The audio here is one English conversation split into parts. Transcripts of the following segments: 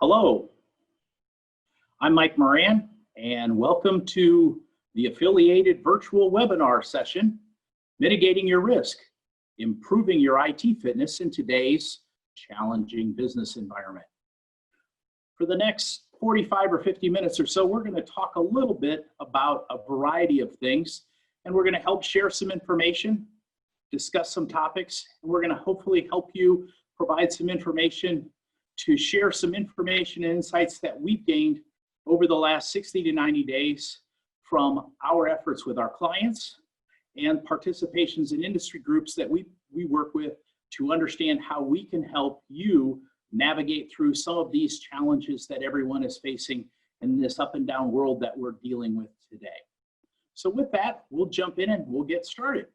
Hello, I'm Mike Moran, and welcome to the affiliated virtual webinar session, Mitigating Your Risk, Improving Your IT Fitness in Today's Challenging Business Environment. For the next 45 or 50 minutes or so, we're going to talk a little bit about a variety of things, and we're going to help share some information, discuss some topics, and we're going to hopefully help you provide some information to share some information and insights that we've gained over the last 60 to 90 days from our efforts with our clients and participations in industry groups that we work with to understand how we can help you navigate through some of these challenges that everyone is facing in this up and down world that we're dealing with today. So with that, we'll jump in and we'll get started.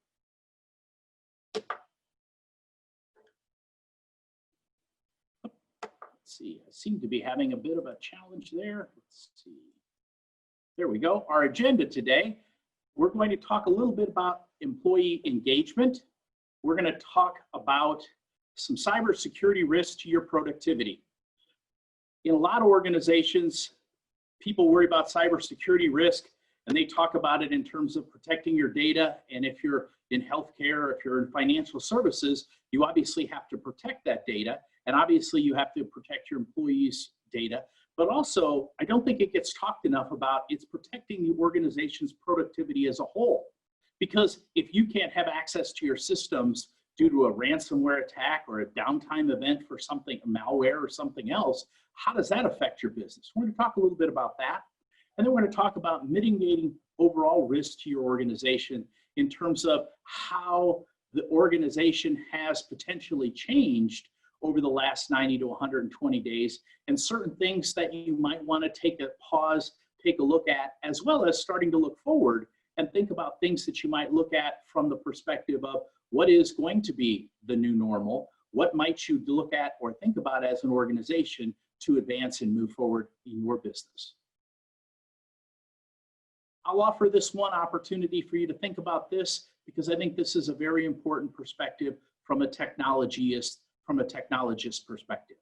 See, I seem to be having a bit of a challenge there. Let's see. There we go. Our agenda today, we're going to talk a little bit about employee engagement. We're going to talk about some cybersecurity risks to your productivity. In a lot of organizations, people worry about cybersecurity risk, and they talk about it in terms of protecting your data. And if you're in healthcare, if you're in financial services, you obviously have to protect that data. And obviously you have to protect your employees' data, but also I don't think it gets talked enough about it's protecting the organization's productivity as a whole. Because if you can't have access to your systems due to a ransomware attack or a downtime event for something, malware or something else, how does that affect your business? We're going to talk a little bit about that. And then we're going to talk about mitigating overall risk to your organization in terms of how the organization has potentially changed over the last 90 to 120 days, and certain things that you might want to take a pause, take a look at, as well as starting to look forward and think about things that you might look at from the perspective of what is going to be the new normal, what might you look at or think about as an organization to advance and move forward in your business. I'll offer this one opportunity for you to think about this because I think this is a very important perspective from a technologist perspective.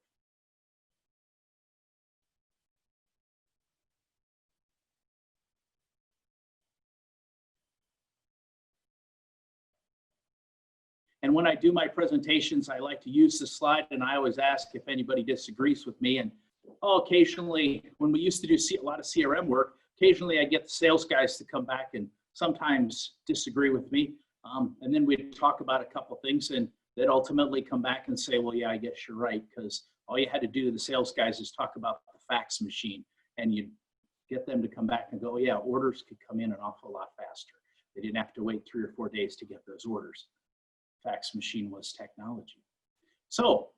And when I do my presentations, I like to use this slide, and I always ask if anybody disagrees with me. And occasionally, when we used to do a lot of CRM work, occasionally I get the sales guys to come back and sometimes disagree with me. And then we'd talk about a couple things, and they'd ultimately come back and say, well, yeah, I guess you're right, because all you had to do to the sales guys is talk about the fax machine, and you get them to come back and go, oh, yeah, orders could come in an awful lot faster. They didn't have to wait 3 or 4 days to get those orders. Fax machine was technology. So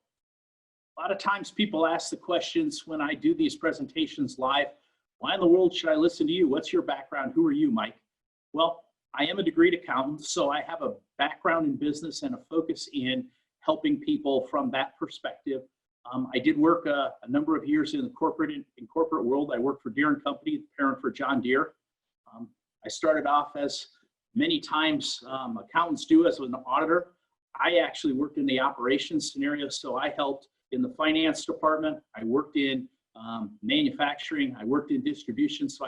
a lot of times people ask the questions when I do these presentations live, why in the world should I listen to you? What's your background? Who are you, Mike? Well, I am a degreed accountant, so I have a background in business and a focus in helping people from that perspective. I did work a number of years in the corporate world. I worked for Deere & Company, parent for John Deere. I started off as many times accountants do as an auditor. I actually worked in the operations scenario, so I helped in the finance department. I worked in manufacturing. I worked in distribution, so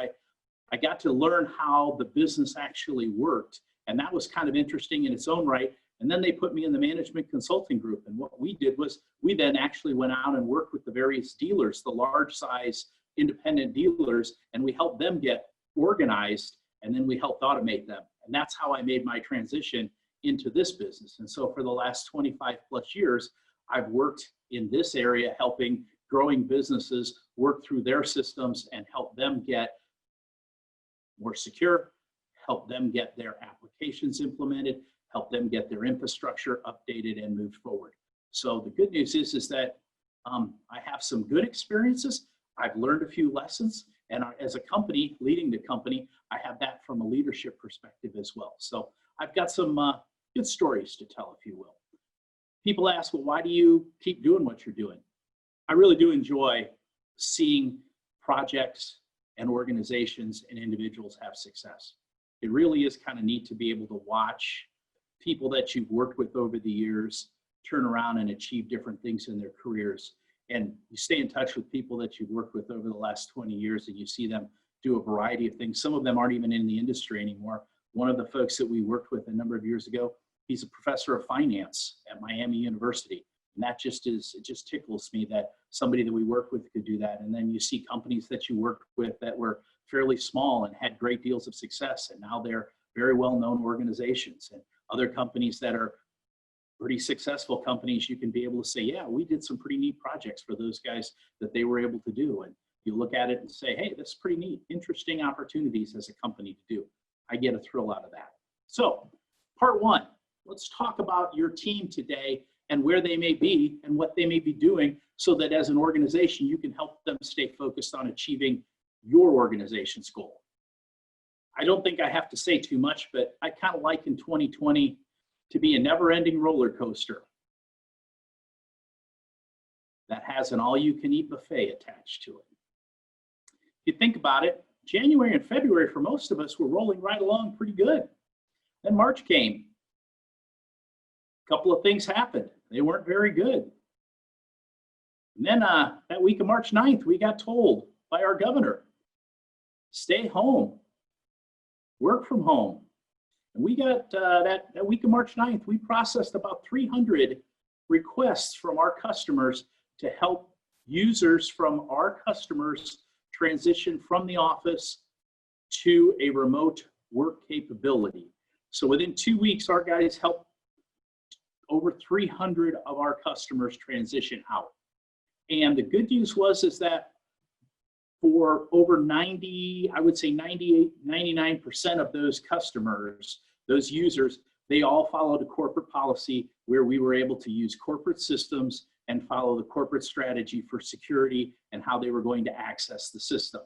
I got to learn how the business actually worked, and that was kind of interesting in its own right. And then they put me in the management consulting group, and what we did was we then actually went out and worked with the various dealers, the large size independent dealers, and we helped them get organized, and then we helped automate them. And that's how I made my transition into this business. And so for the last 25 plus years, I've worked in this area, helping growing businesses work through their systems and help them get more secure, help them get their applications implemented, help them get their infrastructure updated and moved forward. So the good news is that I have some good experiences. I've learned a few lessons, and as a company, leading the company, I have that from a leadership perspective as well. So I've got some good stories to tell, if you will. People ask, well, why do you keep doing what you're doing? I really do enjoy seeing projects and organizations and individuals have success. It really is kind of neat to be able to watch people that you've worked with over the years turn around and achieve different things in their careers. and you stay in touch with people that you've worked with over the last 20 years, and you see them do a variety of things. Some of them aren't even in the industry anymore. One of the folks that we worked with a number of years ago, he's a professor of finance at Miami University. And that it just tickles me that somebody that we work with could do that. And then you see companies that you worked with that were fairly small and had great deals of success, and now they're very well-known organizations. And other companies that are pretty successful companies, you can be able to say, yeah, we did some pretty neat projects for those guys that they were able to do. And you look at it and say, hey, that's pretty neat, interesting opportunities as a company to do. I get a thrill out of that. So part one, let's talk about your team today and where they may be and what they may be doing, so that as an organization, you can help them stay focused on achieving your organization's goal. I don't think I have to say too much, but I kind of liken 2020 to be a never-ending roller coaster that has an all-you-can-eat buffet attached to it. If you think about it, January and February for most of us were rolling right along pretty good. Then March came. A couple of things happened. They weren't very good. And then that week of March 9th, we got told by our governor, stay home, work from home. And we got that week of March 9th, we processed about 300 requests from our customers to help users from our customers transition from the office to a remote work capability. So within 2 weeks, our guys helped over 300 of our customers transition out. And the good news is that for over 90, I would say 98, 99% of those customers, those users, they all followed a corporate policy where we were able to use corporate systems and follow the corporate strategy for security and how they were going to access the system.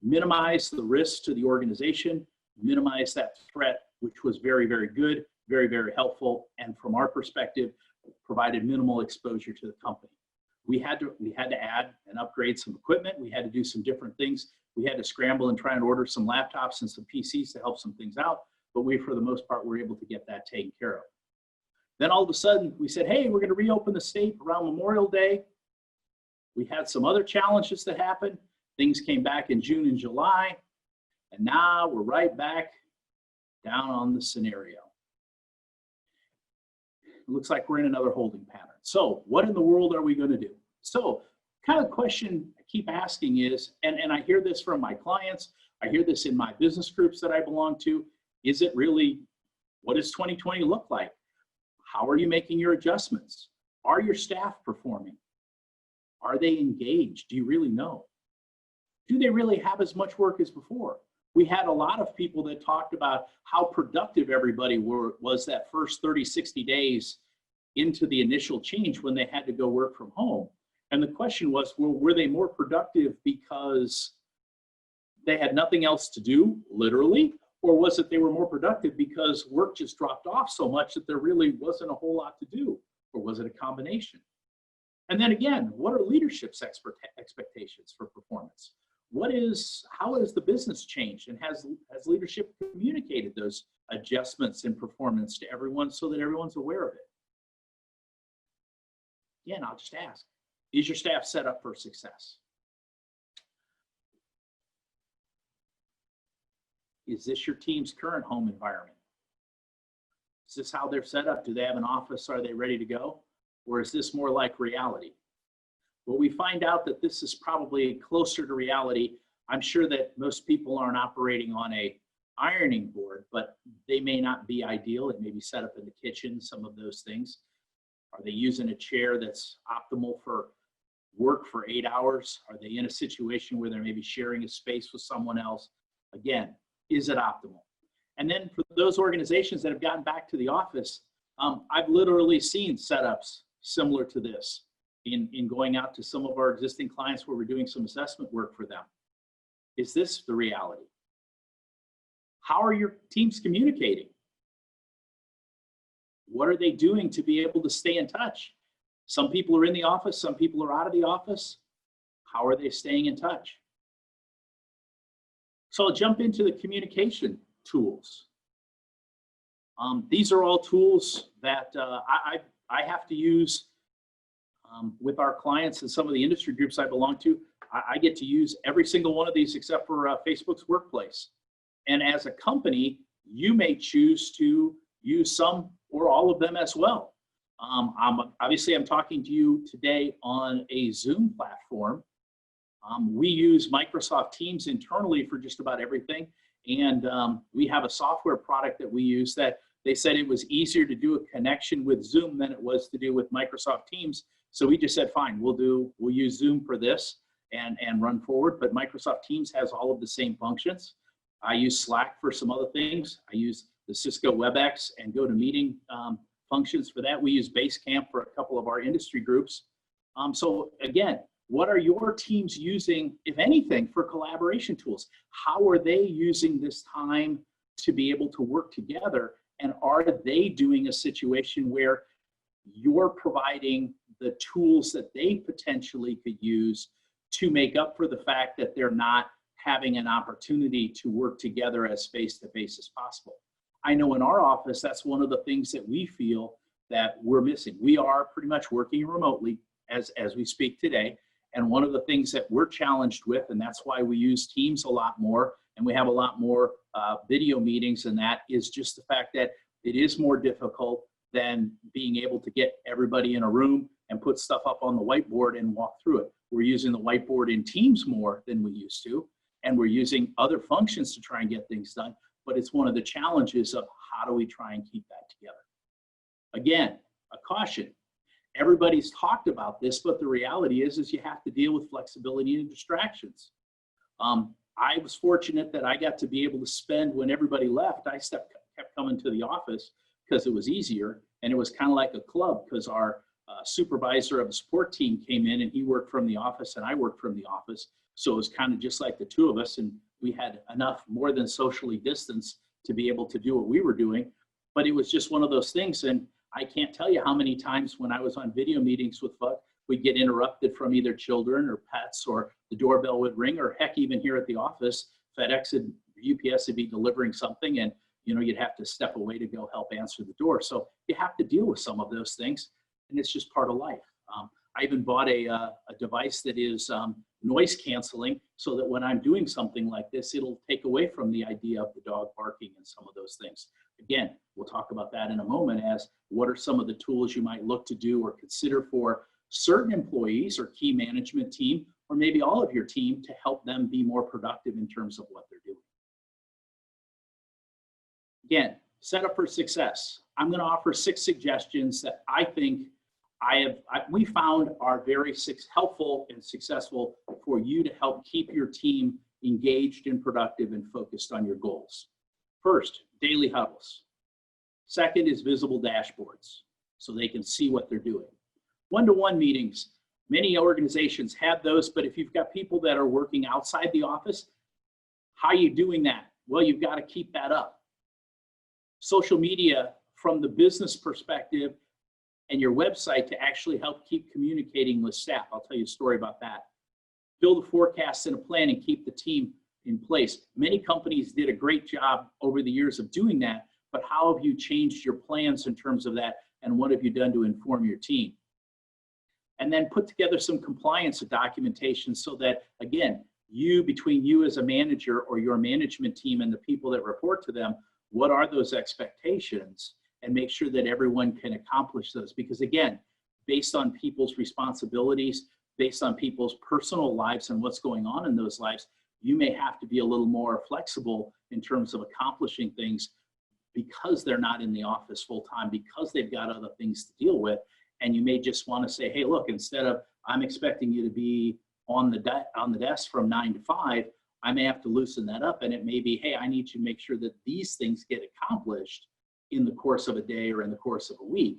Minimize the risk to the organization, minimize that threat, which was very, very good, very, very helpful, and from our perspective, provided minimal exposure to the company. We had to add and upgrade some equipment. We had to do some different things. We had to scramble and try and order some laptops and some PCs to help some things out, but we, for the most part, were able to get that taken care of. Then all of a sudden, we said, hey, we're going to reopen the state around Memorial Day. We had some other challenges that happened. Things came back in June and July, and now we're right back down on the scenario. It looks like we're in another holding pattern. So what in the world are we going to do? So kind of question I keep asking is, and I hear this from my clients, I hear this in my business groups that I belong to, is it really, what does 2020 look like? How are you making your adjustments? Are your staff performing? Are they engaged? Do you really know? Do they really have as much work as before? We had a lot of people that talked about how productive everybody was that first 30, 60 days into the initial change when they had to go work from home. And the question was, well, were they more productive because they had nothing else to do, literally, or was it they were more productive because work just dropped off so much that there really wasn't a whole lot to do, or was it a combination? And then again, what are leadership's expectations for performance? How has the business changed, and has leadership communicated those adjustments in performance to everyone so that everyone's aware of it? Again, I'll just ask, is your staff set up for success? Is this your team's current home environment? Is this how they're set up? Do they have an office? Are they ready to go? Or is this more like reality? Well, we find out that this is probably closer to reality. I'm sure that most people aren't operating on a ironing board, but they may not be ideal. It may be set up in the kitchen, some of those things. Are they using a chair that's optimal for work for 8 hours? Are they in a situation where they're maybe sharing a space with someone else? Again, is it optimal? And then for those organizations that have gotten back to the office, I've literally seen setups similar to this in going out to some of our existing clients where we're doing some assessment work for them. Is this the reality? How are your teams communicating? What are they doing to be able to stay in touch? Some people are in the office, some people are out of the office. How are they staying in touch? So I'll jump into the communication tools. These are all tools that I have to use with our clients and some of the industry groups I belong to, I get to use every single one of these except for Facebook's Workplace. And as a company, you may choose to use some or all of them as well. Obviously, I'm talking to you today on a Zoom platform. We use Microsoft Teams internally for just about everything. And we have a software product that we use that they said it was easier to do a connection with Zoom than it was to do with Microsoft Teams. So we just said, fine, we'll use Zoom for this and run forward. But Microsoft Teams has all of the same functions. I use Slack for some other things. I use the Cisco WebEx and GoToMeeting functions for that. We use Basecamp for a couple of our industry groups. So again, what are your teams using, if anything, for collaboration tools? How are they using this time to be able to work together? And are they doing a situation where you're providing the tools that they potentially could use to make up for the fact that they're not having an opportunity to work together as face-to-face as possible? I know in our office, that's one of the things that we feel that we're missing. We are pretty much working remotely as we speak today. And one of the things that we're challenged with, and that's why we use Teams a lot more, and we have a lot more video meetings, and that is just the fact that it is more difficult than being able to get everybody in a room and put stuff up on the whiteboard and walk through it. We're using the whiteboard in Teams more than we used to, and we're using other functions to try and get things done, but it's one of the challenges of how do we try and keep that together. Again, a caution. Everybody's talked about this, but the reality is you have to deal with flexibility and distractions. I was fortunate that I got to be able to spend, when everybody left, I kept coming to the office because it was easier, and it was kind of like a club because our supervisor of the support team came in and he worked from the office and I worked from the office. So it was kind of just like the two of us, and we had enough more than socially distanced to be able to do what we were doing. But it was just one of those things, and I can't tell you how many times when I was on video meetings with FUD, we'd get interrupted from either children or pets, or the doorbell would ring, or heck, even here at the office, FedEx and UPS would be delivering something, and you'd have to step away to go help answer the door. So you have to deal with some of those things, and it's just part of life. I even bought a device that is noise canceling, so that when I'm doing something like this, it'll take away from the idea of the dog barking and some of those things. Again, we'll talk about that in a moment as what are some of the tools you might look to do or consider for certain employees or key management team, or maybe all of your team, to help them be more productive in terms of what they're doing. Again, set up for success. I'm going to offer 6 suggestions that I think we found are very helpful and successful for you to help keep your team engaged and productive and focused on your goals. First, daily huddles. Second is visible dashboards, so they can see what they're doing. One-to-one meetings. Many organizations have those, but if you've got people that are working outside the office, how are you doing that? Well, you've got to keep that up. Social media from the business perspective and your website to actually help keep communicating with staff. I'll tell you a story about that. Build a forecast and a plan and keep the team in place. Many companies did a great job over the years of doing that, but how have you changed your plans in terms of that, and what have you done to inform your team? And then put together some compliance documentation so that, again, between you as a manager or your management team and the people that report to them, what are those expectations? And make sure that everyone can accomplish those. Because again, based on people's responsibilities, based on people's personal lives and what's going on in those lives, you may have to be a little more flexible in terms of accomplishing things because they're not in the office full time, because they've got other things to deal with. And you may just want to say, hey, look, instead of I'm expecting you to be on the desk from 9 to 5, I may have to loosen that up. And it may be, hey, I need to make sure that these things get accomplished in the course of a day or in the course of a week,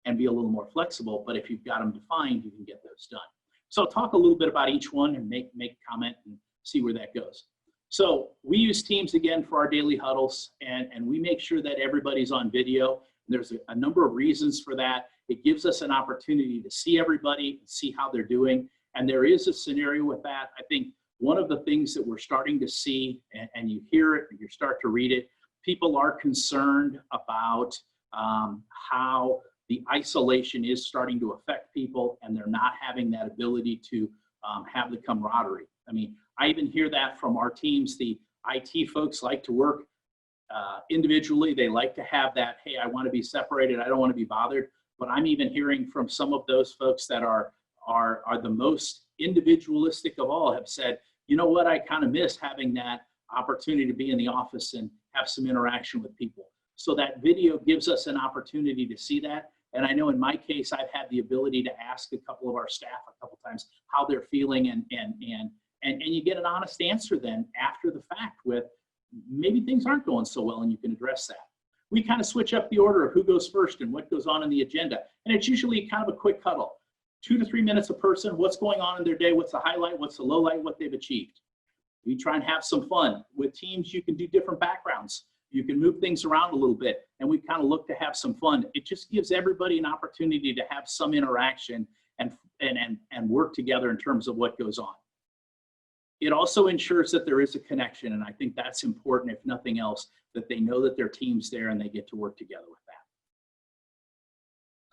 and be a little more flexible. But if you've got them defined, you can get those done. So I'll talk a little bit about each one and make comment and see where that goes. So we use Teams again for our daily huddles, and we make sure that everybody's on video. There's a number of reasons for that. It gives us an opportunity to see everybody and see how they're doing. And there is a scenario with that. I think one of the things that we're starting to see, and you hear it, and you start to read it, people are concerned about how the isolation is starting to affect people, and they're not having that ability to have the camaraderie. I mean, I even hear that from our teams. The IT folks like to work individually. They like to have that, hey, I want to be separated. I don't want to be bothered. But I'm even hearing from some of those folks that are the most individualistic of all have said, you know what, I kind of miss having that opportunity to be in the office and have some interaction with people. So that video gives us an opportunity to see that. And I know in my case, I've had the ability to ask a couple of our staff a couple times how they're feeling, and you get an honest answer then after the fact with maybe things aren't going so well, and you can address that. We kind of switch up the order of who goes first and what goes on in the agenda. And it's usually kind of a quick huddle, 2 to 3 minutes a person, what's going on in their day, what's the highlight, what's the low light, what they've achieved. We try and have some fun. With teams, you can do different backgrounds. You can move things around a little bit, and we kind of look to have some fun. It just gives everybody an opportunity to have some interaction and work together in terms of what goes on. It also ensures that there is a connection, and I think that's important, if nothing else, that they know that their team's there and they get to work together with that.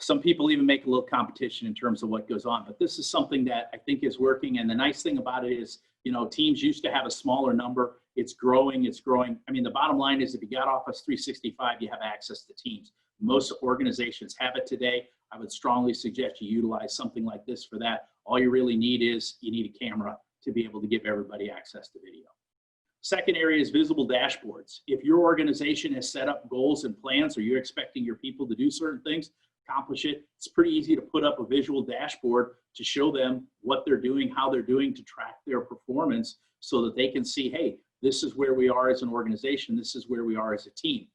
Some people even make a little competition in terms of what goes on, but this is something that I think is working. And the nice thing about it is, you know, teams used to have a smaller number. It's growing, it's growing. I mean, the bottom line is if you got Office 365, you have access to Teams. Most organizations have it today. I would strongly suggest you utilize something like this for that. All you really need is you need a camera to be able to give everybody access to video. Second area is visible dashboards. If your organization has set up goals and plans, or you're expecting your people to do certain things, accomplish it, it's pretty easy to put up a visual dashboard to show them what they're doing, how they're doing, to track their performance so that they can see, hey, this is where we are as an organization, this is where we are as a team.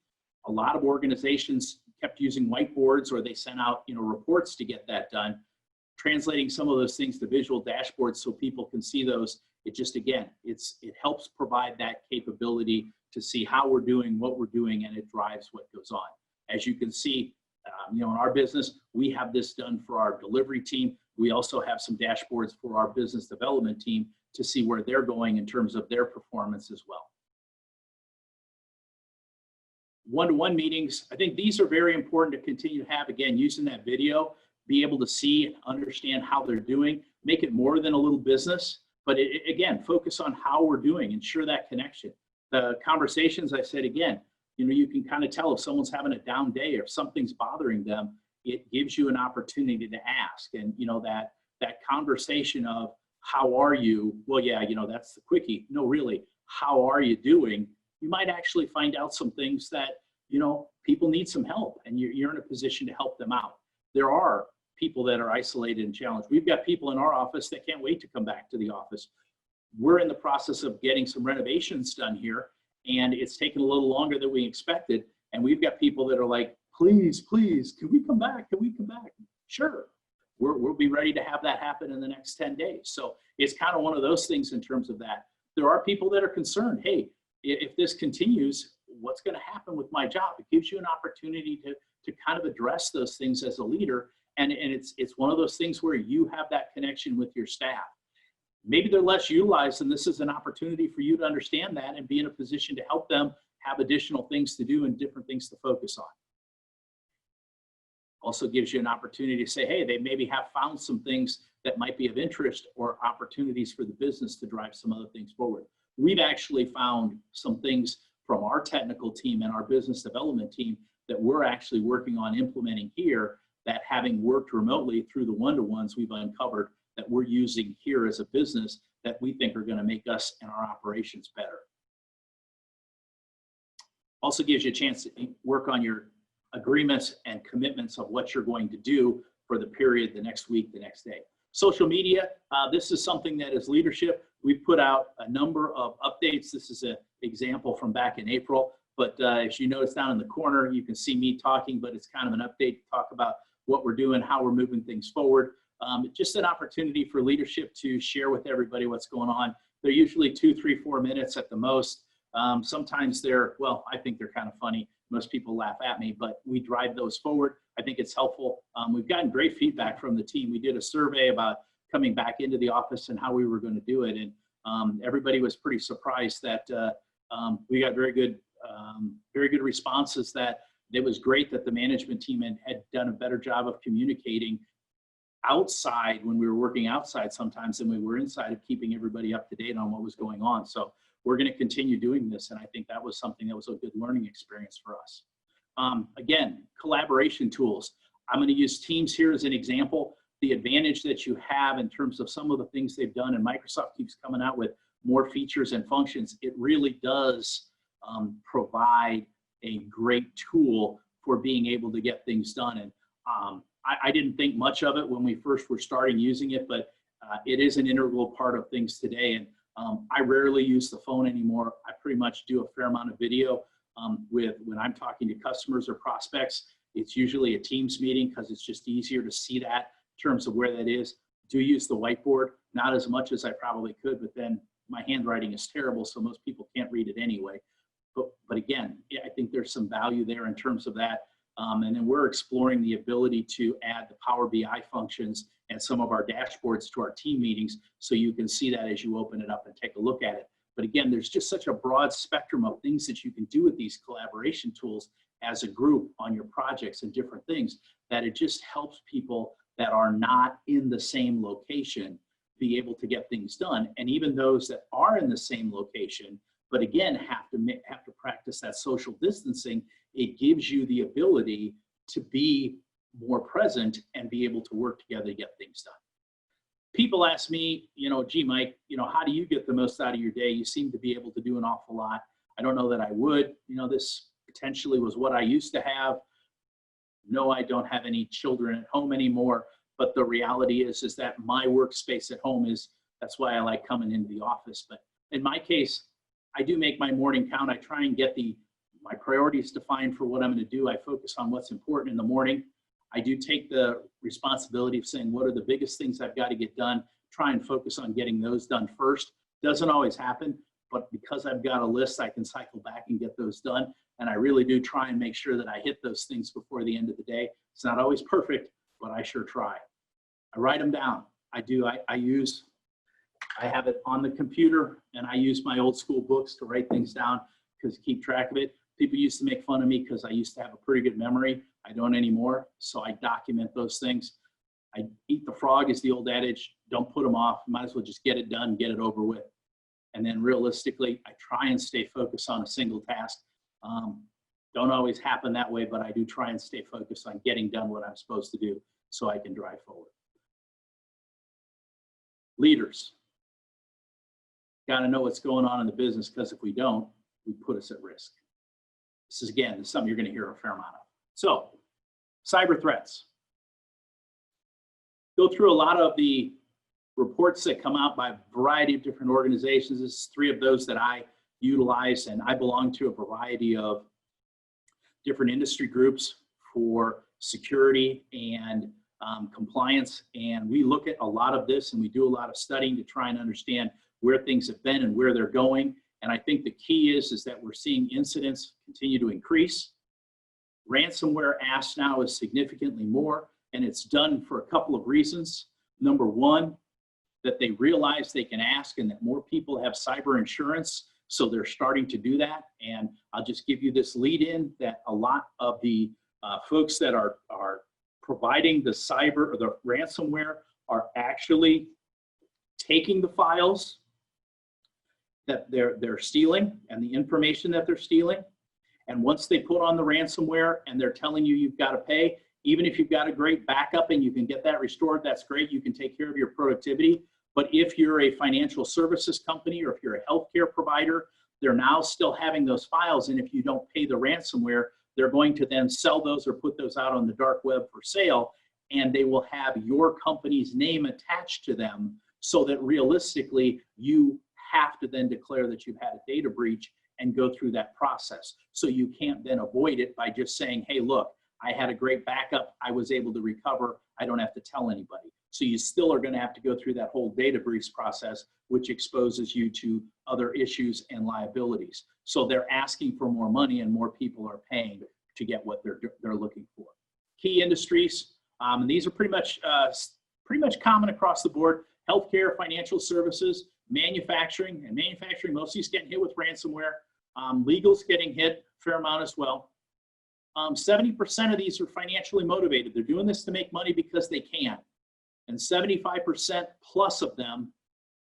A lot of organizations kept using whiteboards, or they sent out, you know, reports to get that done. Translating some of those things to visual dashboards so people can see those, it just, again, it helps provide that capability to see how we're doing, what we're doing, and it drives what goes on. As you can see, you know, in our business, we have this done for our delivery team. We also have some dashboards for our business development team to see where they're going in terms of their performance as well. One-to-one meetings, I think these are very important to continue to have. Again, using that video, be able to see, understand how they're doing, make it more than a little business, but again, focus on how we're doing, ensure that connection. The conversations, I said again, you know, you can kind of tell if someone's having a down day or if something's bothering them, it gives you an opportunity to ask. And, you know, that conversation of how are you? Well, yeah, you know, that's the quickie. No, really, how are you doing? You might actually find out some things that, you know, people need some help, and you're in a position to help them out. There are people that are isolated and challenged. We've got people in our office that can't wait to come back to the office. We're in the process of getting some renovations done here, and it's taken a little longer than we expected. And we've got people that are like, please, please, can we come back? Can we come back? Sure. We'll be ready to have that happen in the next 10 days. So it's kind of one of those things in terms of that. There are people that are concerned, hey, if this continues, what's going to happen with my job? It gives you an opportunity to kind of address those things as a leader. And it's one of those things where you have that connection with your staff. Maybe they're less utilized, and this is an opportunity for you to understand that and be in a position to help them have additional things to do and different things to focus on. Also gives you an opportunity to say, hey, they maybe have found some things that might be of interest or opportunities for the business to drive some other things forward. We've actually found some things from our technical team and our business development team that we're actually working on implementing here, that having worked remotely through the one-to-ones, we've uncovered that we're using here as a business that we think are going to make us and our operations better. Also gives you a chance to work on your agreements and commitments of what you're going to do for the period, the next week, the next day. Social media, this is something that as leadership, we've put out a number of updates. This is an example from back in April, but as you notice down in the corner, you can see me talking, but it's kind of an update to talk about what we're doing, how we're moving things forward. Just an opportunity for leadership to share with everybody what's going on. They're usually 2, 3, 4 minutes at the most. Sometimes they're, well, I think they're kind of funny. Most people laugh at me, but we drive those forward. I think it's helpful. We've gotten great feedback from the team. We did a survey about coming back into the office and how we were going to do it. And everybody was pretty surprised that we got very good responses that it was great that the management team had done a better job of communicating outside when we were working outside sometimes than we were inside, of keeping everybody up to date on what was going on. So we're going to continue doing this. And I think that was something that was a good learning experience for us. Again, collaboration tools. I'm going to use Teams here as an example. The advantage that you have in terms of some of the things they've done, and Microsoft keeps coming out with more features and functions, it really does provide a great tool for being able to get things done. And I didn't think much of it when we first were starting using it, but it is an integral part of things today. And I rarely use the phone anymore. I pretty much do a fair amount of video when I'm talking to customers or prospects. It's usually a Teams meeting because it's just easier to see that in terms of where that is. Do use the whiteboard, not as much as I probably could, but then my handwriting is terrible, so most people can't read it anyway. But again, yeah, I think there's some value there in terms of that. And then we're exploring the ability to add the Power BI functions and some of our dashboards to our team meetings, so you can see that as you open it up and take a look at it. But again, there's just such a broad spectrum of things that you can do with these collaboration tools as a group on your projects and different things, that it just helps people that are not in the same location be able to get things done. And even those that are in the same location, but again, have to practice that social distancing, it gives you the ability to be more present and be able to work together to get things done. People ask me, gee, Mike, how do you get the most out of your day? You seem to be able to do an awful lot. I don't know that I would. This potentially was what I used to have. No, I don't have any children at home anymore. But the reality is that my workspace at home that's why I like coming into the office. But in my case, I do make my morning count. I try and get my priorities defined for what I'm going to do. I focus on what's important in the morning. I do take the responsibility of saying, what are the biggest things I've got to get done? Try and focus on getting those done first. Doesn't always happen, but because I've got a list, I can cycle back and get those done. And I really do try and make sure that I hit those things before the end of the day. It's not always perfect, but I sure try. I write them down. I have it on the computer, and I use my old school books to write things down because keep track of it. People used to make fun of me because I used to have a pretty good memory. I don't anymore, so I document those things. I eat the frog is the old adage. Don't put them off. Might as well just get it done, get it over with. And then realistically, I try and stay focused on a single task. Don't always happen that way, but I do try and stay focused on getting done what I'm supposed to do so I can drive forward. Leaders. Got to know what's going on in the business, because if we don't, we put us at risk. This is something you're going to hear a fair amount of. So, cyber threats. Go through a lot of the reports that come out by a variety of different organizations. This is 3 of those that I utilize, and I belong to a variety of different industry groups for security and compliance. And we look at a lot of this, and we do a lot of studying to try and understand where things have been and where they're going. And I think the key is that we're seeing incidents continue to increase. Ransomware ask now is significantly more, and it's done for a couple of reasons. Number one, that they realize they can ask, and that more people have cyber insurance, so they're starting to do that. And I'll just give you this lead in that a lot of the folks that are providing the cyber or the ransomware are actually taking the files that they're stealing and the information that they're stealing. And once they put on the ransomware and they're telling you you've got to pay, even if you've got a great backup and you can get that restored, that's great. You can take care of your productivity. But if you're a financial services company or if you're a healthcare provider, they're now still having those files. And if you don't pay the ransomware, they're going to then sell those or put those out on the dark web for sale. And they will have your company's name attached to them, so that realistically, you have to then declare that you've had a data breach and go through that process. So you can't then avoid it by just saying, hey, look, I had a great backup. I was able to recover. I don't have to tell anybody. So you still are going to have to go through that whole data breach process, which exposes you to other issues and liabilities. So they're asking for more money, and more people are paying to get what they're looking for. Key industries, and these are pretty much common across the board: healthcare, financial services, manufacturing, and manufacturing mostly is getting hit with ransomware. Legal's getting hit a fair amount as well. 70% of these are financially motivated. They're doing this to make money because they can. And 75% plus of them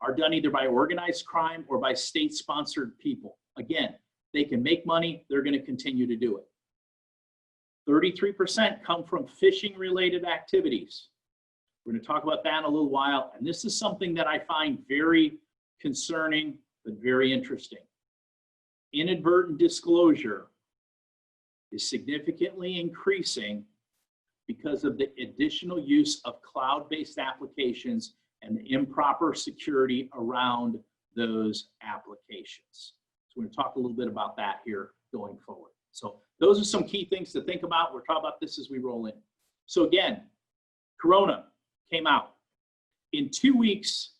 are done either by organized crime or by state-sponsored people. Again, they can make money, they're going to continue to do it. 33% come from phishing-related activities. We're going to talk about that in a little while, and this is something that I find very concerning, but very interesting. Inadvertent disclosure is significantly increasing because of the additional use of cloud-based applications and the improper security around those applications. So we're going to talk a little bit about that here going forward. So those are some key things to think about. We'll talk about this as we roll in. So again, Corona came out. In 2 weeks,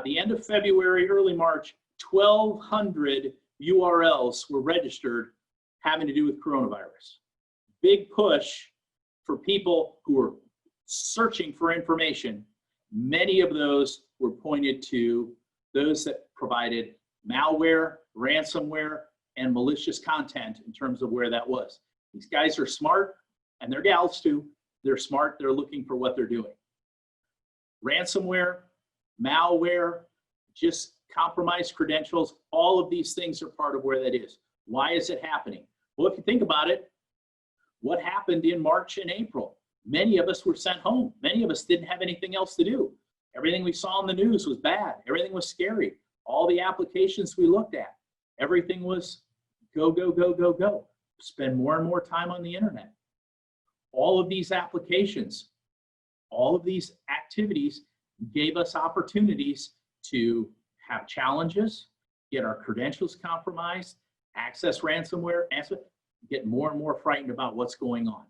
the end of February, early March, 1,200 URLs were registered having to do with coronavirus. Big push for people who were searching for information. Many of those were pointed to those that provided malware, ransomware, and malicious content in terms of where that was. These guys are smart, and they're gals too. They're smart, they're looking for what they're doing. Ransomware, malware, just compromised credentials, all of these things are part of where that is. Why is it happening? Well, if you think about it, what happened in March and April? Many of us were sent home. Many of us didn't have anything else to do. Everything we saw in the news was bad. Everything was scary. All the applications we looked at, everything was go, go, go, go, go. Spend more and more time on the internet. All of these applications, all of these activities gave us opportunities to have challenges, get our credentials compromised, access ransomware, get more and more frightened about what's going on.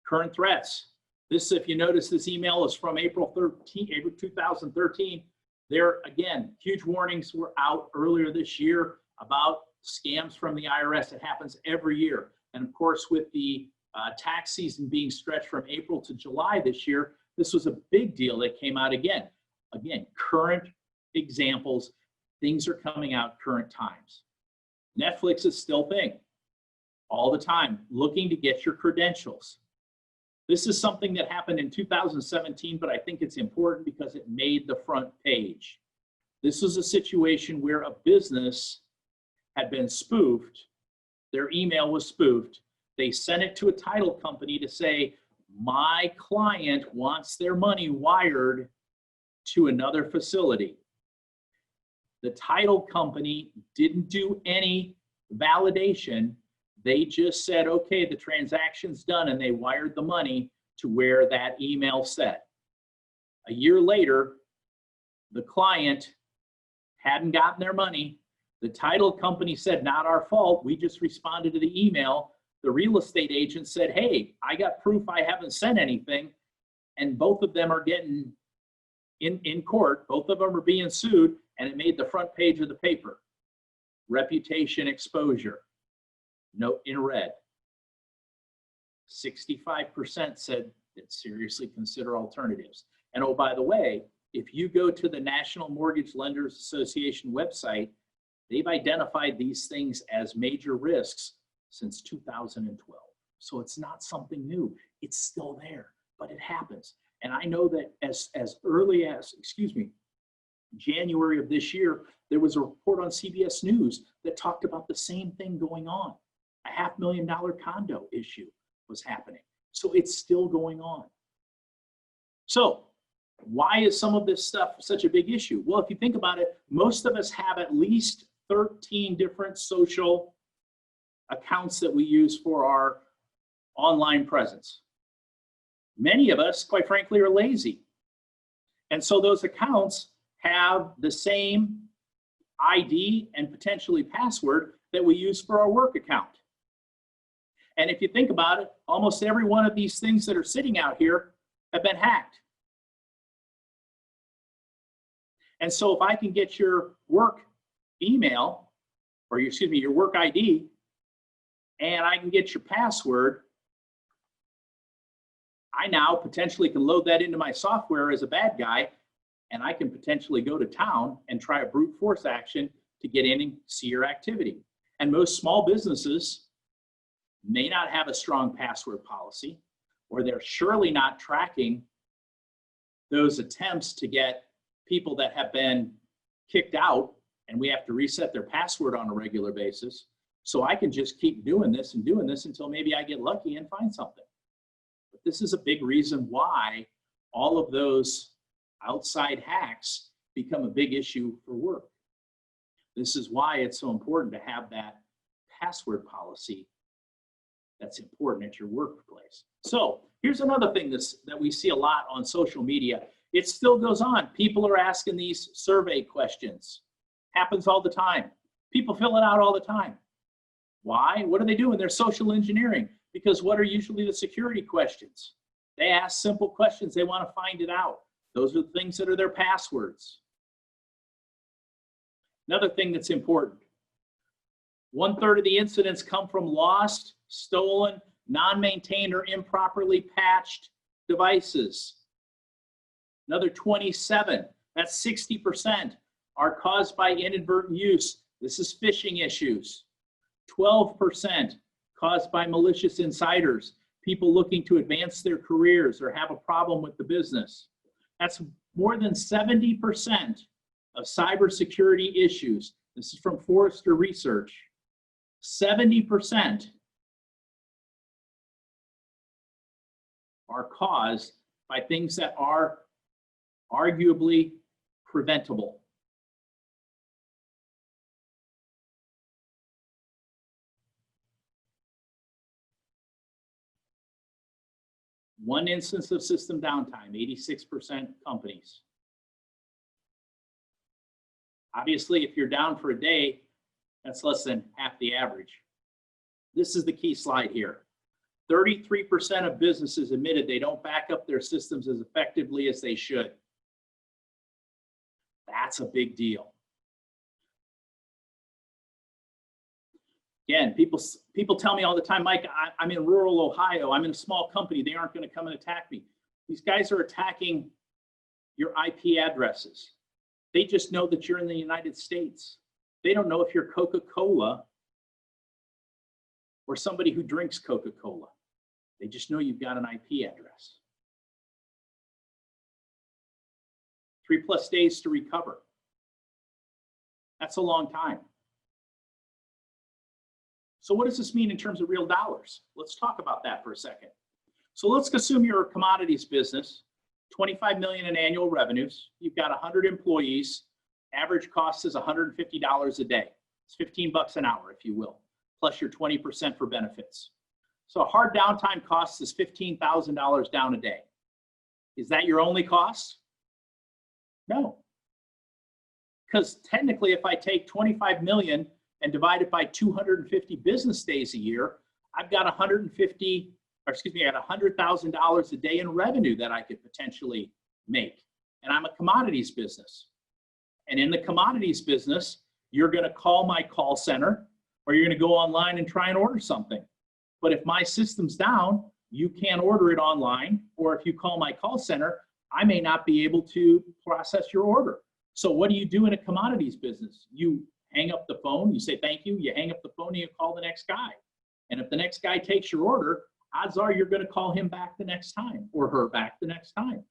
Current threats. This, if you notice, this email is from April 2013. There, again, huge warnings were out earlier this year about scams from the IRS. It happens every year. And of course, with the tax season being stretched from April to July this year, this was a big deal that came out again. Again, current examples, things are coming out current times. Netflix is still thing all the time, looking to get your credentials. This is something that happened in 2017, but I think it's important because it made the front page. This was a situation where a business had been spoofed. Their email was spoofed. They sent it to a title company to say, my client wants their money wired to another facility. The title company didn't do any validation. They just said, okay, the transaction's done, and they wired the money to where that email said. A year later, the client hadn't gotten their money. The title company said, not our fault. We just responded to the email. The real estate agent said, hey, I got proof I haven't sent anything. And both of them are getting in court. Both of them are being sued, and it made the front page of the paper. Reputation exposure. Note in red. 65% said that seriously consider alternatives. And oh, by the way, if you go to the National Mortgage Lenders Association website, they've identified these things as major risks since 2012. So it's not something new. It's still there, but it happens. And I know that as early as, January of this year, there was a report on CBS News that talked about the same thing going on. A $500,000 condo issue was happening. So it's still going on. So why is some of this stuff such a big issue? Well, if you think about it, most of us have at least 13 different social accounts that we use for our online presence. Many of us, quite frankly, are lazy. And so those accounts have the same ID and potentially password that we use for our work account. And if you think about it, almost every one of these things that are sitting out here have been hacked. And so if I can get your work email, or your work ID, and I can get your password, I now potentially can load that into my software as a bad guy, and I can potentially go to town and try a brute force action to get in and see your activity. And most small businesses may not have a strong password policy, or they're surely not tracking those attempts to get people that have been kicked out and we have to reset their password on a regular basis. So I can just keep doing this and doing this until maybe I get lucky and find something. But this is a big reason why all of those outside hacks become a big issue for work. This is why it's so important to have that password policy that's important at your workplace. So here's another thing that we see a lot on social media. It still goes on. People are asking these survey questions. Happens all the time. People fill it out all the time. Why? What are they doing? They're social engineering. Because what are usually the security questions? They ask simple questions. They want to find it out. Those are the things that are their passwords. Another thing that's important. 1/3 of the incidents come from lost, stolen, non-maintained, or improperly patched devices. Another 27, that's 60%, are caused by inadvertent use. This is phishing issues. 12% caused by malicious insiders, people looking to advance their careers or have a problem with the business. That's more than 70% of cybersecurity issues. This is from Forrester Research. 70% are caused by things that are arguably preventable. One instance of system downtime, 86% companies. Obviously, if you're down for a day, that's less than half the average. This is the key slide here. 33% of businesses admitted they don't back up their systems as effectively as they should. That's a big deal. Again, people tell me all the time, Mike, I'm in rural Ohio. I'm in a small company. They aren't going to come and attack me. These guys are attacking your IP addresses. They just know that you're in the United States. They don't know if you're Coca-Cola or somebody who drinks Coca-Cola. They just know you've got an IP address. 3+ days to recover. That's a long time. So what does this mean in terms of real dollars? Let's talk about that for a second. So let's assume you're a commodities business, 25 million in annual revenues. You've got 100 employees. Average cost is $150 a day. It's 15 bucks an hour, if you will, plus your 20% for benefits. So a hard downtime cost is $15,000 down a day. Is that your only cost? No. Because technically, if I take 25 million and divide it by 250 business days a year, I've got $100,000 a day in revenue that I could potentially make. And I'm a commodities business. And in the commodities business, you're going to call my call center, or you're going to go online and try and order something. But if my system's down, you can't order it online, or if you call my call center, I may not be able to process your order. So what do you do in a commodities business? You hang up the phone, you say thank you, you hang up the phone, and you call the next guy. And if the next guy takes your order, odds are you're going to call him back the next time, or her back the next time.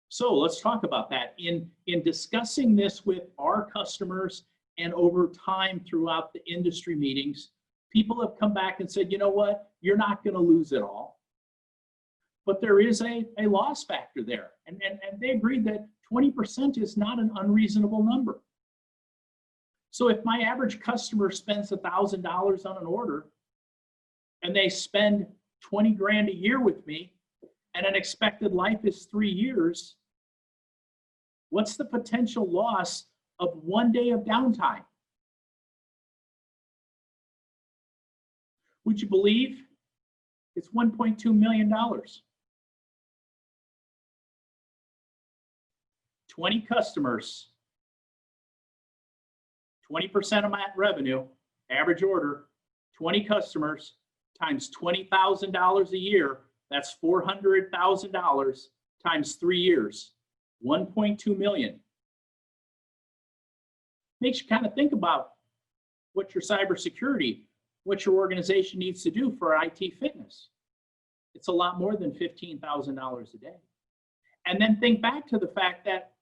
So let's talk about that. In discussing this with our customers and over time throughout the industry meetings, people have come back and said, you know what, you're not going to lose it all. But there is a loss factor there. And they agreed that 20% is not an unreasonable number. So if my average customer spends $1,000 on an order and they spend 20 grand a year with me and an expected life is 3 years, what's the potential loss of 1 day of downtime? Would you believe it's $1.2 million? 20 customers, 20% of my revenue, average order, 20 customers times $20,000 a year, that's $400,000 times 3 years, 1.2 million. Makes you kind of think about what your cybersecurity what your organization needs to do for IT fitness. It's a lot more than $15,000 a day. And then think back to the fact that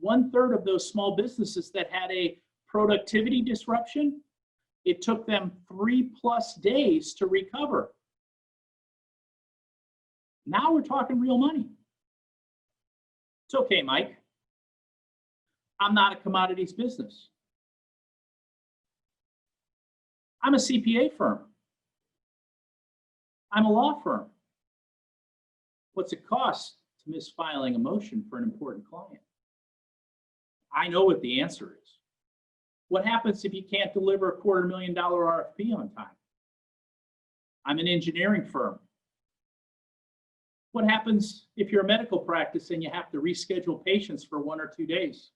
1/3 of those small businesses that had a productivity disruption, it took them 3+ days to recover. Now we're talking real money. It's okay, Mike. I'm not a commodities business. I'm a CPA firm. I'm a law firm. What's it cost to miss filing a motion for an important client? I know what the answer is. What happens if you can't deliver a $250,000 RFP on time? I'm an engineering firm. What happens if you're a medical practice and you have to reschedule patients for 1 or 2 days?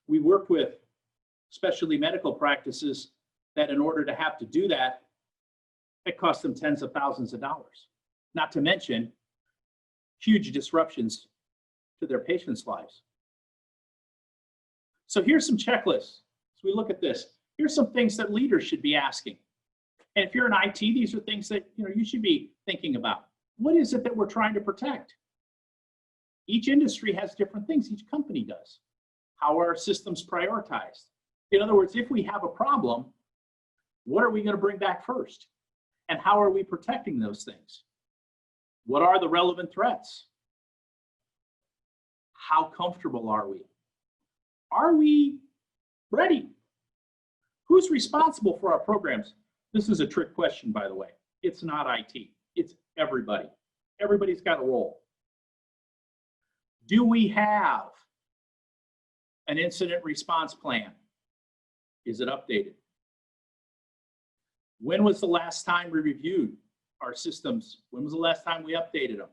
We work with specialty medical practices that in order to have to do that, it costs them tens of thousands of dollars. Not to mention huge disruptions to their patients' lives. So here's some checklists. As we look at this, here's some things that leaders should be asking. And if you're in IT, these are things that you should be thinking about. What is it that we're trying to protect? Each industry has different things. Each company does. How are our systems prioritized? In other words, if we have a problem, what are we going to bring back first? And how are we protecting those things? What are the relevant threats? How comfortable are we? Are we ready? Who's responsible for our programs? This is a trick question, by the way. It's not IT. It's everybody. Everybody's got a role. Do we have an incident response plan? Is it updated? When was the last time we reviewed our systems? When was the last time we updated them?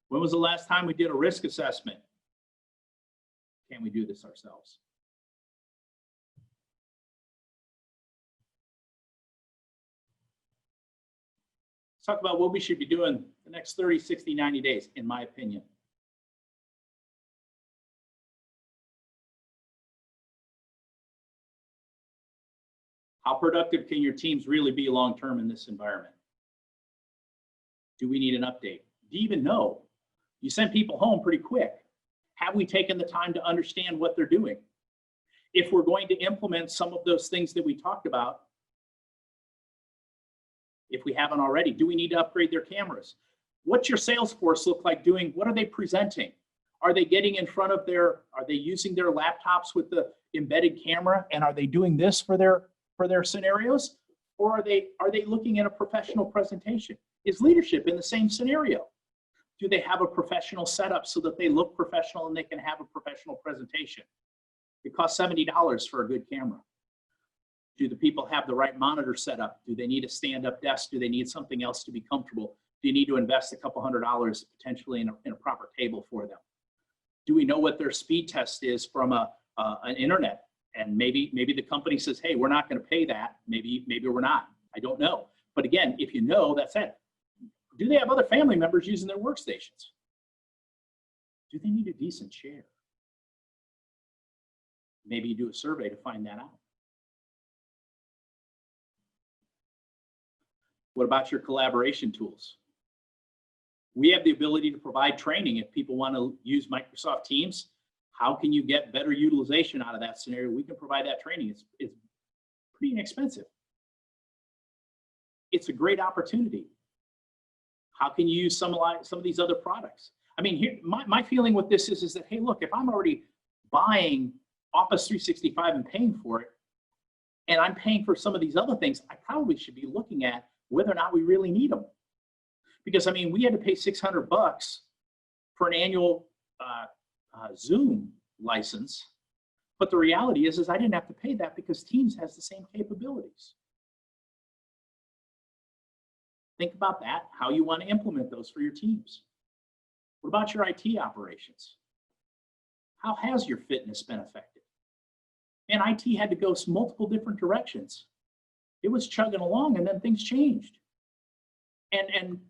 When was the last time we did a risk assessment? Can we do this ourselves? Let's talk about what we should be doing the next 30, 60, 90 days, in my opinion. How productive can your teams really be long-term in this environment? Do we need an update? Do you even know? You send people home pretty quick. Have we taken the time to understand what they're doing? If we're going to implement some of those things that we talked about, if we haven't already, do we need to upgrade their cameras? What's your sales force look like doing? What are they presenting? Are they getting in front of are they using their laptops with the embedded camera? And are they doing this for their scenarios? Or are they looking at a professional presentation? Is leadership in the same scenario? Do they have a professional setup so that they look professional and they can have a professional presentation? It costs $70 for a good camera. Do the people have the right monitor setup? Do they need a stand-up desk? Do they need something else to be comfortable? Do you need to invest a couple $100 potentially in a proper table for them? Do we know what their speed test is from an internet? And maybe the company says, hey, we're not going to pay that. Maybe we're not. I don't know. But again, if you know, that's it. Do they have other family members using their workstations? Do they need a decent chair? Maybe you do a survey to find that out. What about your collaboration tools? We have the ability to provide training if people want to use Microsoft Teams. How can you get better utilization out of that scenario? We can provide that training. It's pretty inexpensive. It's a great opportunity. How can you use some of these other products? I mean, here, my feeling with this is that, hey, look, if I'm already buying Office 365 and paying for it, and I'm paying for some of these other things, I probably should be looking at whether or not we really need them. Because, I mean, we had to pay $600 for an annual Zoom license, but the reality is I didn't have to pay that because Teams has the same capabilities. Think about that, how you want to implement those for your teams. What about your IT operations? How has your fitness been affected? And IT had to go multiple different directions. It was chugging along and then things changed. And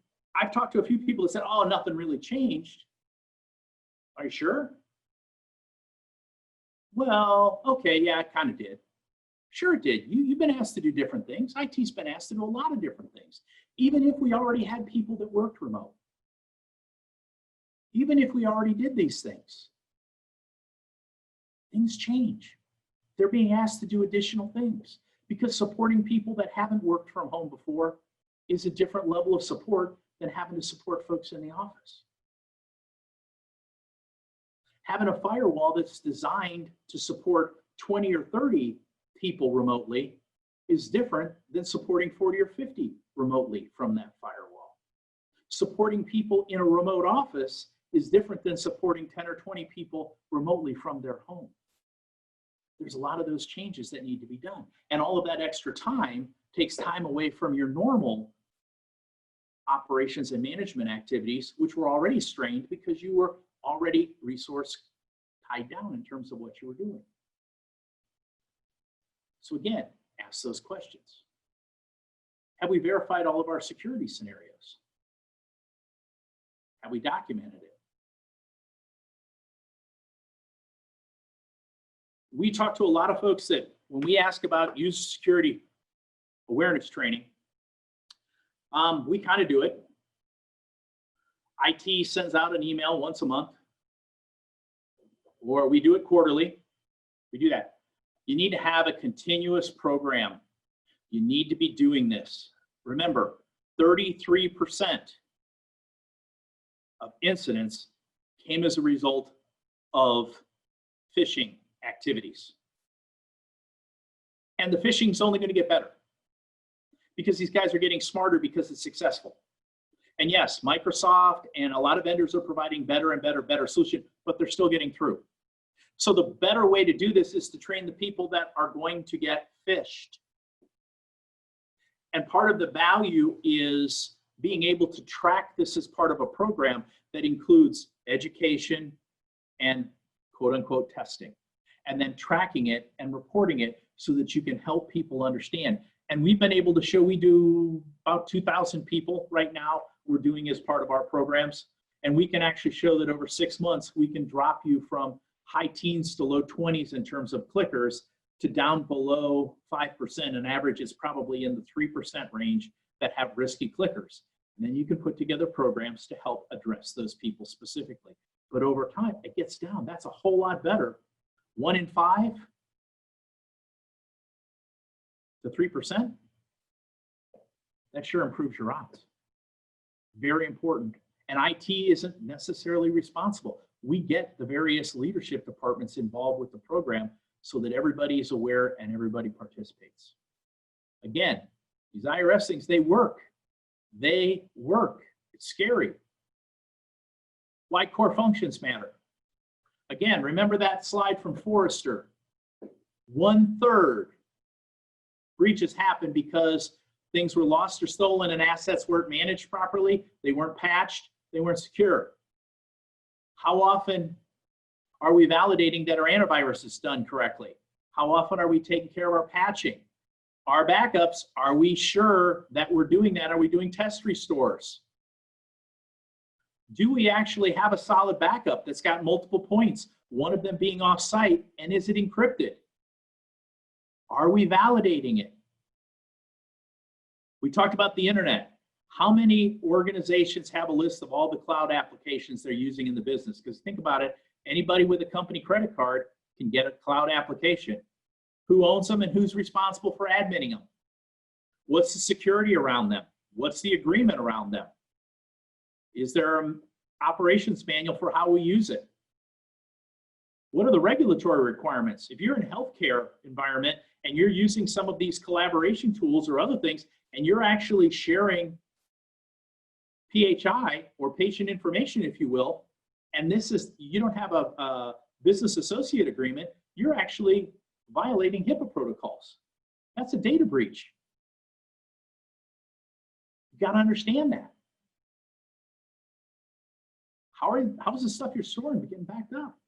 I've talked to a few people that said, oh, nothing really changed. Are you sure? Well, okay, yeah, it kind of did. Sure it did. You've been asked to do different things. IT's been asked to do a lot of different things. Even if we already had people that worked remote. Even if we already did these things. Things change. They're being asked to do additional things because supporting people that haven't worked from home before is a different level of support than having to support folks in the office. Having a firewall that's designed to support 20 or 30 people remotely is different than supporting 40 or 50 remotely from that firewall. Supporting people in a remote office is different than supporting 10 or 20 people remotely from their home. There's a lot of those changes that need to be done. And all of that extra time takes time away from your normal operations and management activities, which were already strained because you were already resource tied down in terms of what you were doing. So again, ask those questions. Have we verified all of our security scenarios? Have we documented it? We talk to a lot of folks that when we ask about user security awareness training, we kind of do it. IT sends out an email once a month, or we do it quarterly. We do that. You need to have a continuous program. You need to be doing this. Remember, 33% of incidents came as a result of phishing activities. And the phishing is only going to get better because these guys are getting smarter because it's successful. And yes, Microsoft and a lot of vendors are providing better and better solution, but they're still getting through. So the better way to do this is to train the people that are going to get phished. And part of the value is being able to track this as part of a program that includes education and quote unquote testing, and then tracking it and reporting it so that you can help people understand. And we've been able to show we do about 2,000 people right now we're doing as part of our programs. And we can actually show that over 6 months, we can drop you from high teens to low 20s in terms of clickers to down below 5%. An average is probably in the 3% range that have risky clickers. And then you can put together programs to help address those people specifically. But over time, it gets down. That's a whole lot better. 1 in 5 to 3%. That sure improves your odds. Very important. And IT isn't necessarily responsible. We get the various leadership departments involved with the program so that everybody is aware and everybody participates. Again, these IRS things, they work. They work. It's scary. Why core functions matter. Again, remember that slide from Forrester. 1/3 breaches happen because things were lost or stolen and assets weren't managed properly, they weren't patched, they weren't secure. How often are we validating that our antivirus is done correctly? How often are we taking care of our patching? Our backups, are we sure that we're doing that? Are we doing test restores? Do we actually have a solid backup that's got multiple points, one of them being off-site, and is it encrypted? Are we validating it? We talked about the internet. How many organizations have a list of all the cloud applications they're using in the business? Because think about it, anybody with a company credit card can get a cloud application. Who owns them and who's responsible for adminning them? What's the security around them? What's the agreement around them? Is there an operations manual for how we use it? What are the regulatory requirements? If you're in a healthcare environment and you're using some of these collaboration tools or other things, and you're actually sharing PHI or patient information, if you will, and this is, you don't have a business associate agreement, you're actually violating HIPAA protocols. That's a data breach. You got to understand that. How's the stuff you're storing getting backed up?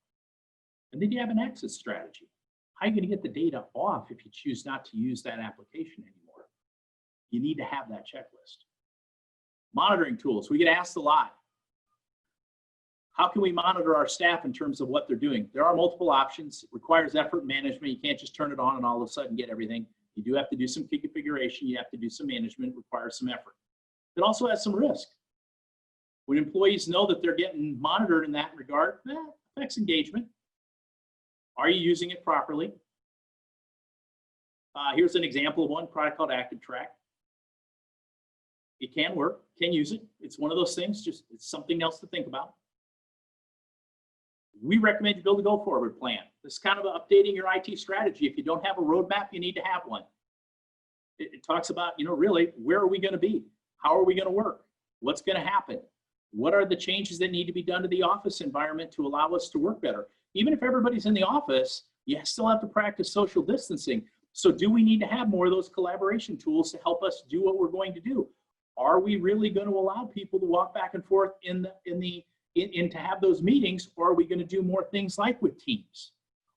And then you have an exit strategy. How are you going to get the data off if you choose not to use that application anymore? You need to have that checklist. Monitoring tools, we get asked a lot. How can we monitor our staff in terms of what they're doing? There are multiple options. It requires effort management. You can't just turn it on and all of a sudden get everything. You do have to do some configuration. You have to do some management. It requires some effort. It also has some risk. When employees know that they're getting monitored in that regard, that affects engagement. Are you using it properly? Here's an example of one product called ActiveTrack. It can work, can use it. It's one of those things, just it's something else to think about. We recommend you build a go-forward plan. This is kind of updating your IT strategy. If you don't have a roadmap, you need to have one. It talks about, really, where are we going to be? How are we going to work? What's going to happen? What are the changes that need to be done to the office environment to allow us to work better? Even if everybody's in the office, you still have to practice social distancing. So do we need to have more of those collaboration tools to help us do what we're going to do? Are we really going to allow people to walk back and forth to have those meetings, or are we going to do more things like with Teams?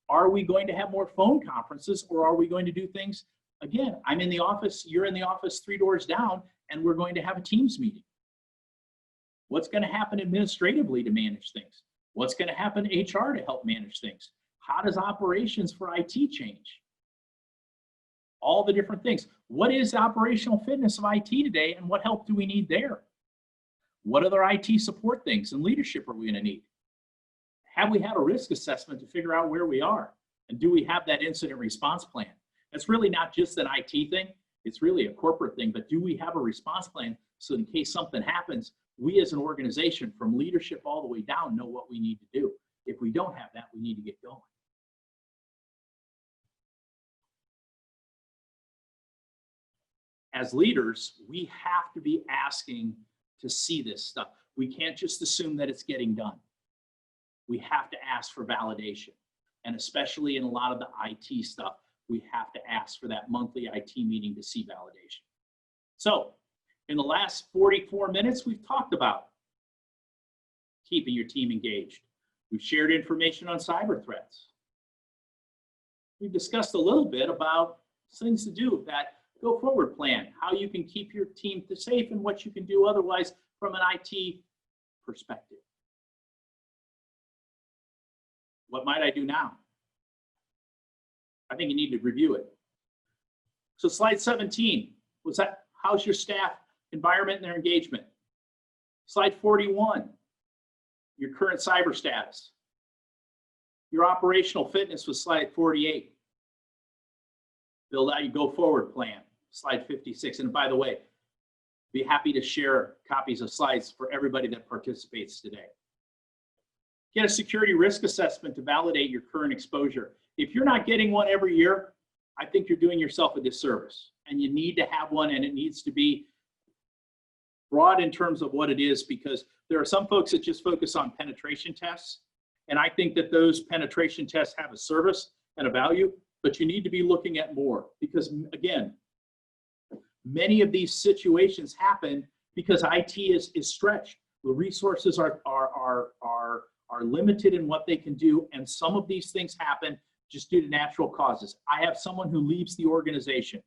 Are we going to have more phone conferences, or are we going to do things, again, I'm in the office, you're in the office 3 doors down, and we're going to have a Teams meeting? What's going to happen administratively to manage things? What's going to happen to HR to help manage things? How does operations for IT change? All the different things. What is the operational fitness of IT today, and what help do we need there? What other IT support things and leadership are we going to need? Have we had a risk assessment to figure out where we are? And do we have that incident response plan? It's really not just an IT thing. It's really a corporate thing, but do we have a response plan so in case something happens, we as an organization from leadership all the way down know what we need to do. If we don't have that, we need to get going. As leaders, we have to be asking to see this stuff. We can't just assume that it's getting done. We have to ask for validation. And especially in a lot of the IT stuff, we have to ask for that monthly IT meeting to see validation. So in the last 44 minutes, we've talked about keeping your team engaged. We've shared information on cyber threats. We've discussed a little bit about things to do with that go forward plan, how you can keep your team safe and what you can do otherwise from an IT perspective. What might I do now? I think you need to review it. So slide 17 was that, how's your staff environment and their engagement? Slide 41, your current cyber status. Your operational fitness was slide 48. Build out your go forward plan, slide 56. And by the way, be happy to share copies of slides for everybody that participates today. Get a security risk assessment to validate your current exposure. If you're not getting one every year, I think you're doing yourself a disservice. And you need to have one, and it needs to be broad in terms of what it is, because there are some folks that just focus on penetration tests. And I think that those penetration tests have a service and a value, but you need to be looking at more, because again, many of these situations happen because IT is stretched. The resources are limited in what they can do, and some of these things happen just due to natural causes. I have someone who leaves the organization,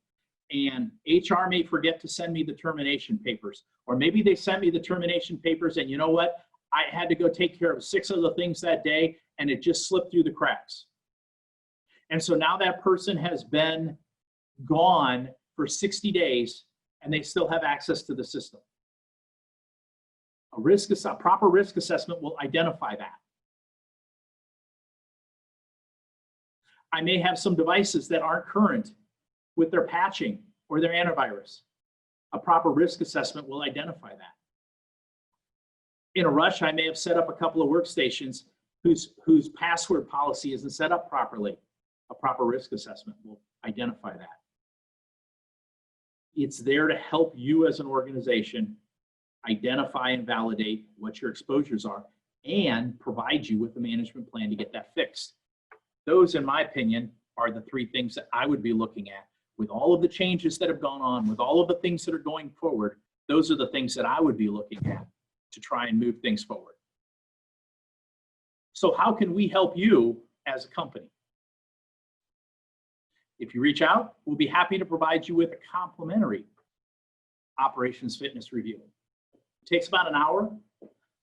and HR may forget to send me the termination papers, or maybe they sent me the termination papers, and you know what? I had to go take care of 6 of the things that day, and it just slipped through the cracks. And so now that person has been gone for 60 days, and they still have access to the system. A proper risk assessment will identify that. I may have some devices that aren't current with their patching or their antivirus. A proper risk assessment will identify that. In a rush, I may have set up a couple of workstations whose password policy isn't set up properly. A proper risk assessment will identify that. It's there to help you as an organization identify and validate what your exposures are and provide you with a management plan to get that fixed. Those, in my opinion, are the 3 things that I would be looking at. With all of the changes that have gone on, with all of the things that are going forward, those are the things that I would be looking at to try and move things forward. So how can we help you as a company? If you reach out, we'll be happy to provide you with a complimentary operations fitness review. It takes about an hour.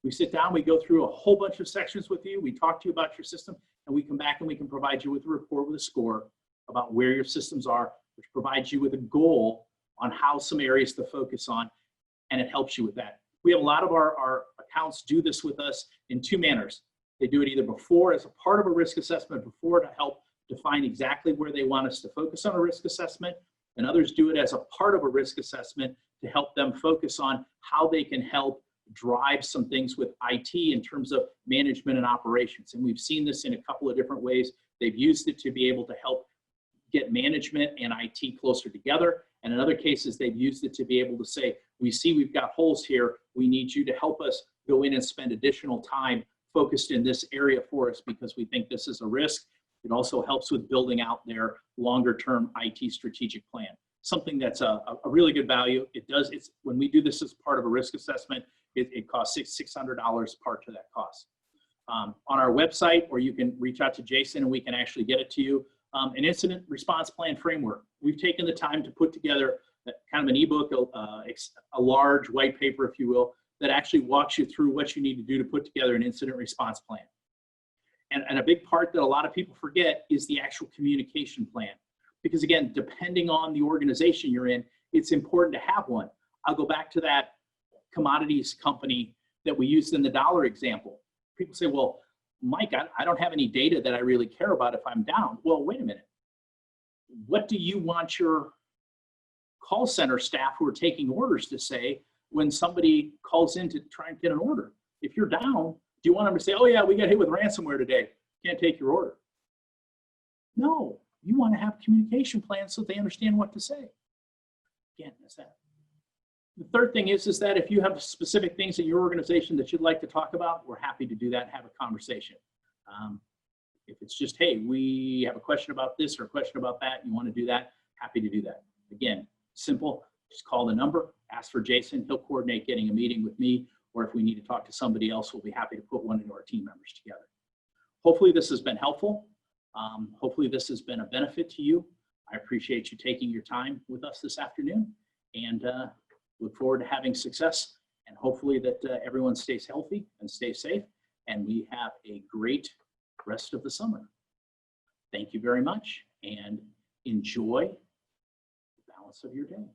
We sit down, we go through a whole bunch of sections with you, we talk to you about your system, and we come back and we can provide you with a report with a score about where your systems are, which provides you with a goal on how some areas to focus on, and it helps you with that. We have a lot of our accounts do this with us in two manners. They do it either before as a part of a risk assessment, before to help define exactly where they want us to focus on a risk assessment, and others do it as a part of a risk assessment to help them focus on how they can help drive some things with IT in terms of management and operations. And we've seen this in a couple of different ways. They've used it to be able to help get management and IT closer together. And in other cases, they've used it to be able to say, we see we've got holes here. We need you to help us go in and spend additional time focused in this area for us because we think this is a risk. It also helps with building out their longer term IT strategic plan. Something that's a really good value. It's when we do this as part of a risk assessment, it costs $600 part to that cost. On our website, or you can reach out to Jason and we can actually get it to you. An incident response plan framework. We've taken the time to put together kind of an ebook, a large white paper, if you will, that actually walks you through what you need to do to put together an incident response plan. And a big part that a lot of people forget is the actual communication plan. Because again, depending on the organization you're in, it's important to have one. I'll go back to that commodities company that we used in the dollar example. People say, well, Mike, I don't have any data that I really care about if I'm down. Well, wait a minute. What do you want your call center staff who are taking orders to say when somebody calls in to try and get an order? If you're down, do you want them to say, oh yeah, we got hit with ransomware today, can't take your order? No, you want to have communication plans so they understand what to say. Again, that's that. The third thing is that if you have specific things in your organization that you'd like to talk about, we're happy to do that and have a conversation. If it's just, hey, we have a question about this or a question about that, and you want to do that, happy to do that. Again, simple, just call the number, ask for Jason, he'll coordinate getting a meeting with me, or if we need to talk to somebody else, we'll be happy to put one of our team members together. Hopefully this has been helpful. Hopefully this has been a benefit to you. I appreciate you taking your time with us this afternoon, and look forward to having success, and hopefully that everyone stays healthy and stays safe, and we have a great rest of the summer. Thank you very much, and enjoy the balance of your day.